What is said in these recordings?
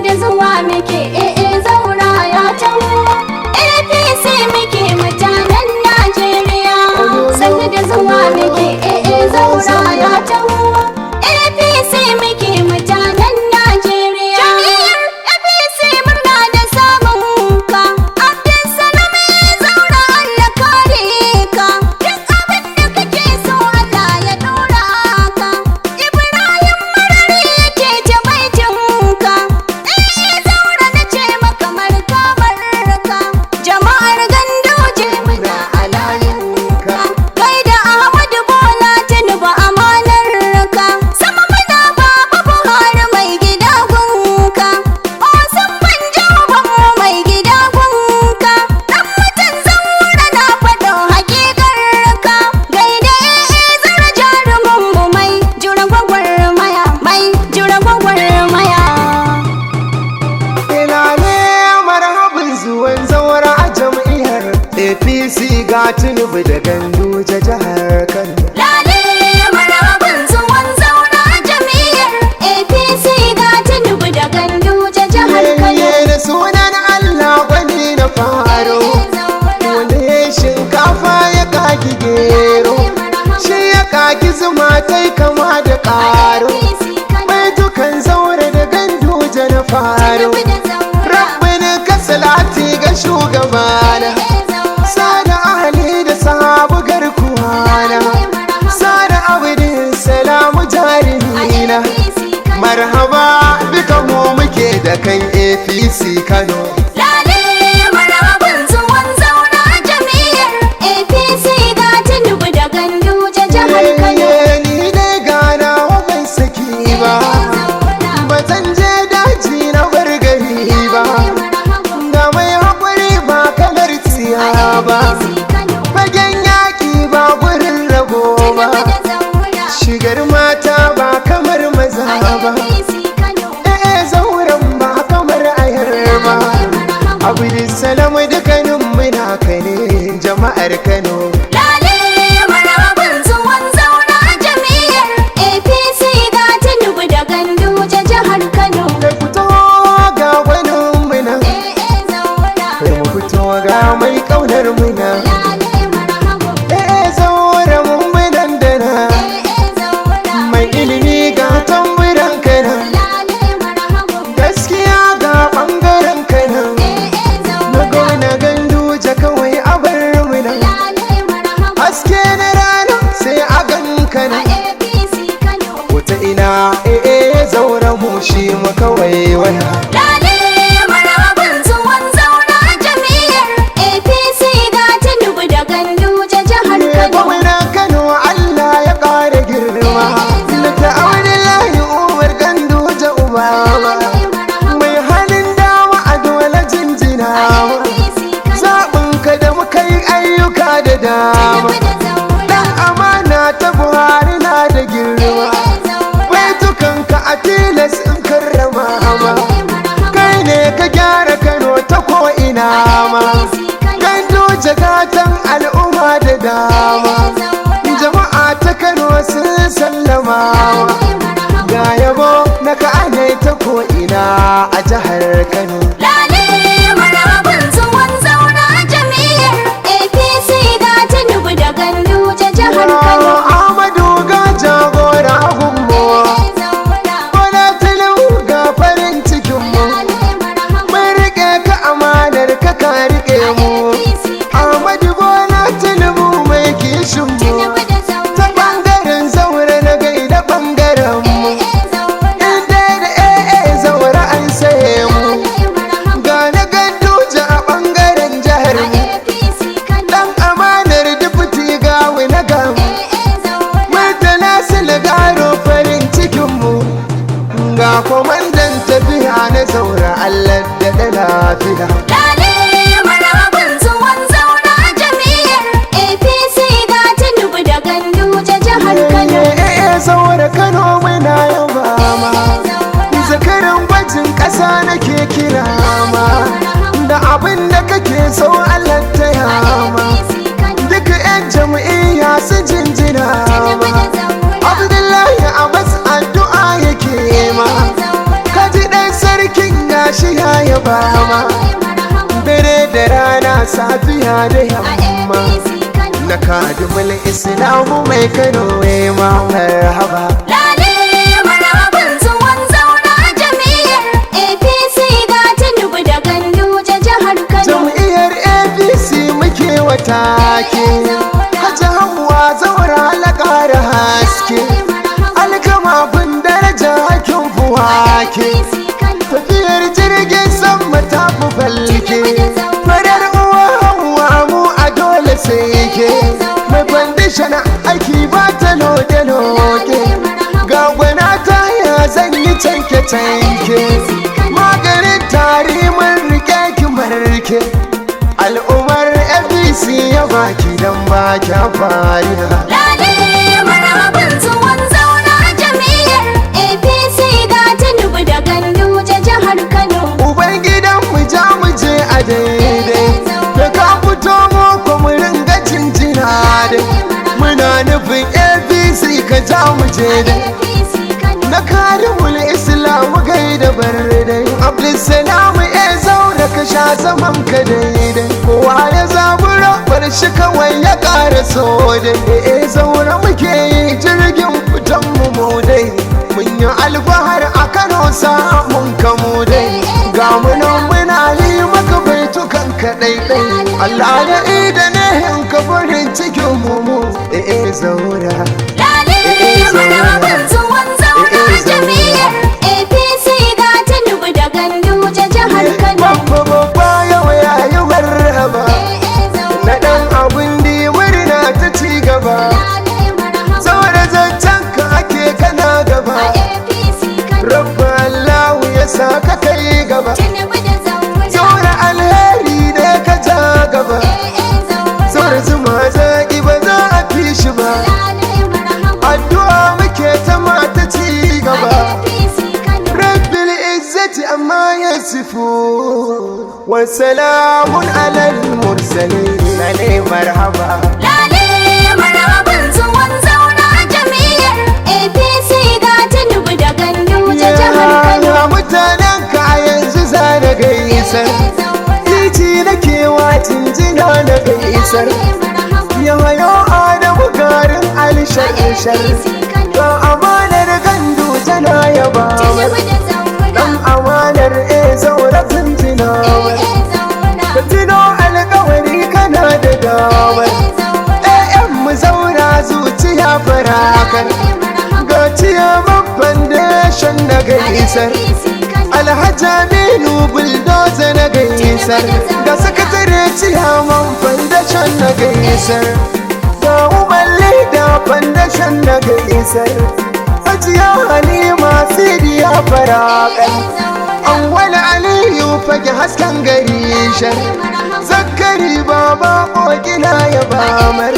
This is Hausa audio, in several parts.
da zuwa muke zaura ya taho APC muke mutanen Najeriya. Sannu da zuwa muke zaura ya taho APC muke mutanen Najeriya. Jam'iyyar APC murna da samun ka, Abdulsalam zaura Allah kare ka, duk abin da kake so Allah ya dora ka. Ibrahim Marari yake ta baitinka, zaura na ce maka marka barka. Jama'ar Ganduje muna a layinka, kai da Ahmadu Bola Tinubu amanar ka. Sama muna Baba Buhari mai gida gunka, Osun Banjo Bammo mai gida gunka. Dan mutan zaura na faɗo hakikar ka, gaida zara jarumin mu mai jura gwagwarmaya, mai jura gwagwarmaya. Ina ne marhabin zuwan zaura a jam'iyyar APC ga Tinubu da Ganduje jihar Kano. Lale marhaban zuwan zaura jam'iyyar APC ga Tinubu da Ganduje jihar Kano. Yayye da sunan Allah gwani na faro, wanda ya shinkafa ya kaki gero, shi ya kaki zuma tai kama da ƙaro. Mai dukan zaura da Ganduje na faro, rabbini ka salati ga shugabana, sada ahli da sahabu garkuwana, sada abdin salamu jarimina. Marhaba duka mu muke da kan APC Kano. Lale marhaban zuwan zaura jam'iyyar APC ga Tinubu da Ganduje jihar Kano. Ni dai gana wa mai saki ba, ba zan je daji na bar gari ba, da mai haƙuri ba kamar tsiya ba, fagen yaƙi ba gurin rago ba, shigar mata ba kamar maza ba, zauren ba kamar ayar ba. Abdulsalam dukkanin muna ka ne jama'ar Kano. Lale marhaban zuwan zaura jam'iyyar APC ga Tinubu da Ganduje jihar Kano. Kai fito ga gwanin muna, kai mu fito ga mai ƙaunar muna. Zaura mun munan dana, mai ilimi ga tamburan kana, gaskiya ga ɓangaren kana, na gona Ganduje kawai a bar muna. Haske na rana sai a gan kana, wata ina zaura mu shi mu kawai waya. Lale marhaban zuwan zaura jam'iyyar APC ga Tinubu da Ganduje jihar Kano. Gwamna Kano Allah ya ƙara girma, Dr. Abdullahi Umar Ganduje Ubaba, mai halin dama a dole jinjinawa, zaɓinka da muka yi ayyuka da dama, ɗan amana ta Buhari na da girma, baitukanka a tilas in karrama ma, kai ne ka gyara Kano ta ko'ina ma, Ganduje gatan al'umma da dama, jama'a ta Kano sun sallama, ga yabo na ka'ane ta ko'ina a jihar Kano. Lale marhaban zuwan zaura jam'iyyar APC ga Tinubu da Ganduje jihar Kano. Ahmadu ga jagora gunmu, Bola Tinubu ga farin cikin mu, mun riƙe ka amanar ka ka riƙe mu. Ahmadu Bola Tinubu mai kishin mu, ta ɓangaren zaura na gaida ɓangaren mu, inda da zaura an saye mu, ga na Ganduje a ɓangaren jihar mu, ɗan amanar dufuti gawi na gamu, Murtala Silgaro farin cikin mu, ga kwamandan tafiya na zaura Allah da lafiya. Lale marhaban zuwan zaura jam'iyyar APC ga Tinubu da Ganduje jihar Kano. Zaura Kano muna yaba ma, zakaran gwajin ƙasa nake kira ma, da abin da kake so Allah ta yama, duka 'yan jam'iyya su jinjina ma, Abdullahi Abbas addu'a yake ma, kaji ɗan sarkin fama, dare da rana safiya da yamma, na kadimul islamu mai Kano ma marhaba. Lale marhaban zuwan zauna jami'ar APC ga Tinubu da Ganduje jihar Kano. Jam'iyyar APC muke watake, Hajji Hauwa zaura la ƙara haske, alkama bin daraja hakin fuwake, tafiyar jirgin sama ta fi falke, farar uwa Hauwa mu a dole sai ke, mai kwandishan aiki ba ta loke-loke, ga gwana ta ya zan yi canke-canke, maganin tari mun rike ki marke, al'ummar APC ya baki don baki fariya. Lale marhaban zuwan zauna jami'ar APC ga Tinubu da Ganduje jihar Kano. Uban gidan mu ja mu je a daidai, da ka fito mu ko mu ringa cincina dai, muna nufin APC ka ja mu je dai, na karimul islamu gaida bardai, Abdulsalamu zaura ka sha zaman ka daidai, kowa ya zabura bar shi kawai ya ƙara so dai, zaura muke yi jirgin fitan mu dai, mun yi alfahar a Kano samun kamu dai, ga munan muna yi maka baitukan kaɗai ɗai, Allah ya ida ne in ka farin cikin mu zaura. Lale marhaban zuwan zauna jami'ar APC ga Tinubu da Ganduje jihar Kano. Babba yau yayi marhaba, na ɗan abin da murna ta ci gaba, zaura zancen ka ake kana gaba, rabba Allahu ya sa ka kai gaba, zaura alheri ne ka ja gaba, zaura zuma zaƙi ba za a fi shi ba, addu'a muke ta mata ci gaba, rabbil izzati amma yasifun wa salamun alal mursalin. Lale marhaba. Lale marhaban zuwan zauna jami'ar APC ga Tinubu da Ganduje jihar Kano. Mutanen ka yanzu za na gaisar, titi na kewa jinjina na gaisar, yawayo Adamu garin alishar, ga amanar Ganduje na yaba, dan amanar zaura jinjina, ka tuno alkawari kana da damar, mu zaura zuciya farakar, ga ciyaman foundation na gaisar, Alhaji Aminu bulldozer na gaisar, ga sakatare ciyaman foundation na gaisar, ga Umar Leda foundation na gaisar, Hajiya Halima Sidiya farakar, Awwal Aliyu fage hasken gari shar, Zakari baba kokina ya bamar,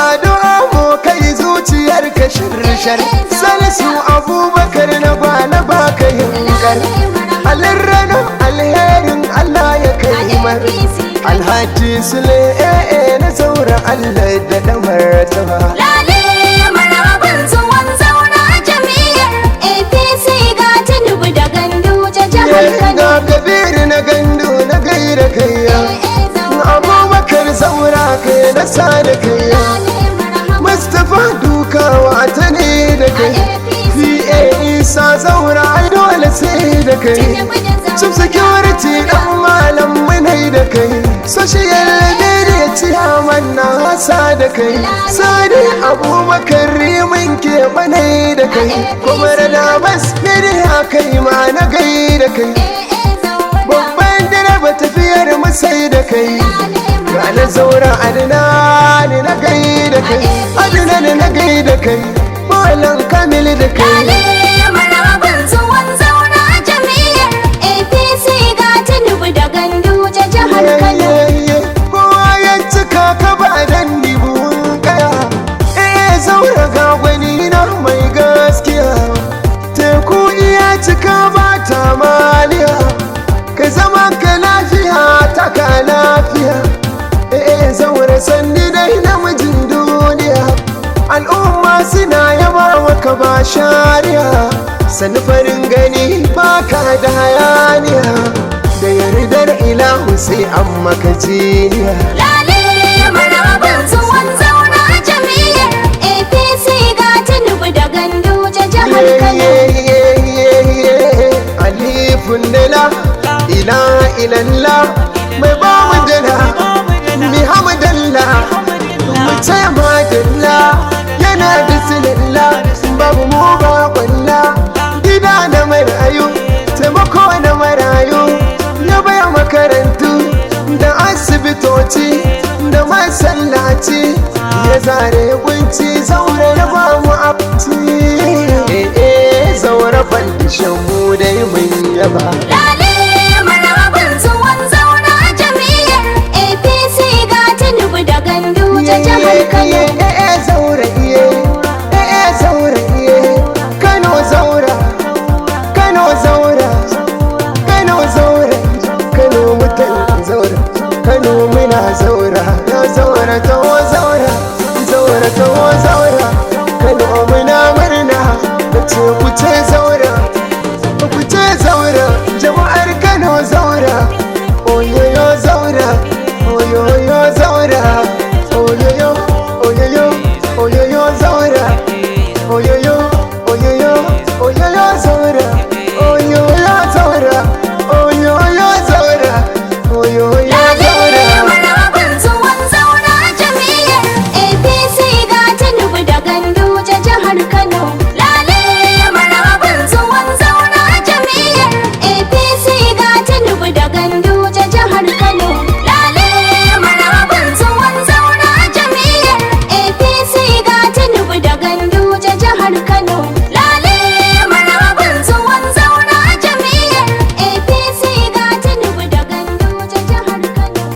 addu'a mu kai zuciyar ka shirshar, Salisu Abubakar na bana baka yankar, alirrano alherin Allah ya kai mar, Alhaji Sule na zaura Allah da damar taba. Lale marhaban zuwan zauna jami'ar APC ga Tinubu da Ganduje jihar Kano. Ga Kabiru na gandu na gaira kaiya, Abubakar zaura kai na sa da kaiya, Mustapha dukawa ta ne da kai, PA Isa zaura ai dole sai da kai, Chief Security dan malam munai da kai, Social Media Chairman na hasa da kai, Sani Abubakar rimin ke manai da kai, kuma da bas media kai ma na gai da kai, babban direba tafiyar masai da kai, ga na zaura adina ne na gai da kai, adina ne na gai da kai, malam kamil da kai. Lale marhaban zuwan zauna jami'ar APC ga Tinubu da Ganduje jihar Kano. Kowa ya cika ka ba dan dibun kaya, zaura ga gwani na mai gaskiya, teku iya cika ba ta maliya, ka zama ka lafiya ta ka lafiya, zaura sanni dai namijin duniya, al'umma suna yaba maka ba shariya, sani farin gani baka da hayaniya, da yardar ilahu sai an maka jiya. Lale marhaban zuwan zauna jami'ar APC ga Tinubu da Ganduje jihar Kano. Alifun dala ilaha illallah mai ba mu dala mi hamdalla mu ce madalla yana da silalla babu mu ba kwalla gida na marayu taimako na marayu ya baya makarantu da asibitoci da masallaci ya zare kunci zaure na ba mu abinci zaure fandishin mu dai mun yaba. Lale marhaban zuwan zauna jami'ar APC ga Tinubu da Ganduje jihar Kano. Zaure zaure Kano zaura Kano zaura Kano zaura Kano mutan zaura Kano muna zaura ya zaura taho zaura zaura taho zaura Kano muna murna da ce ku ce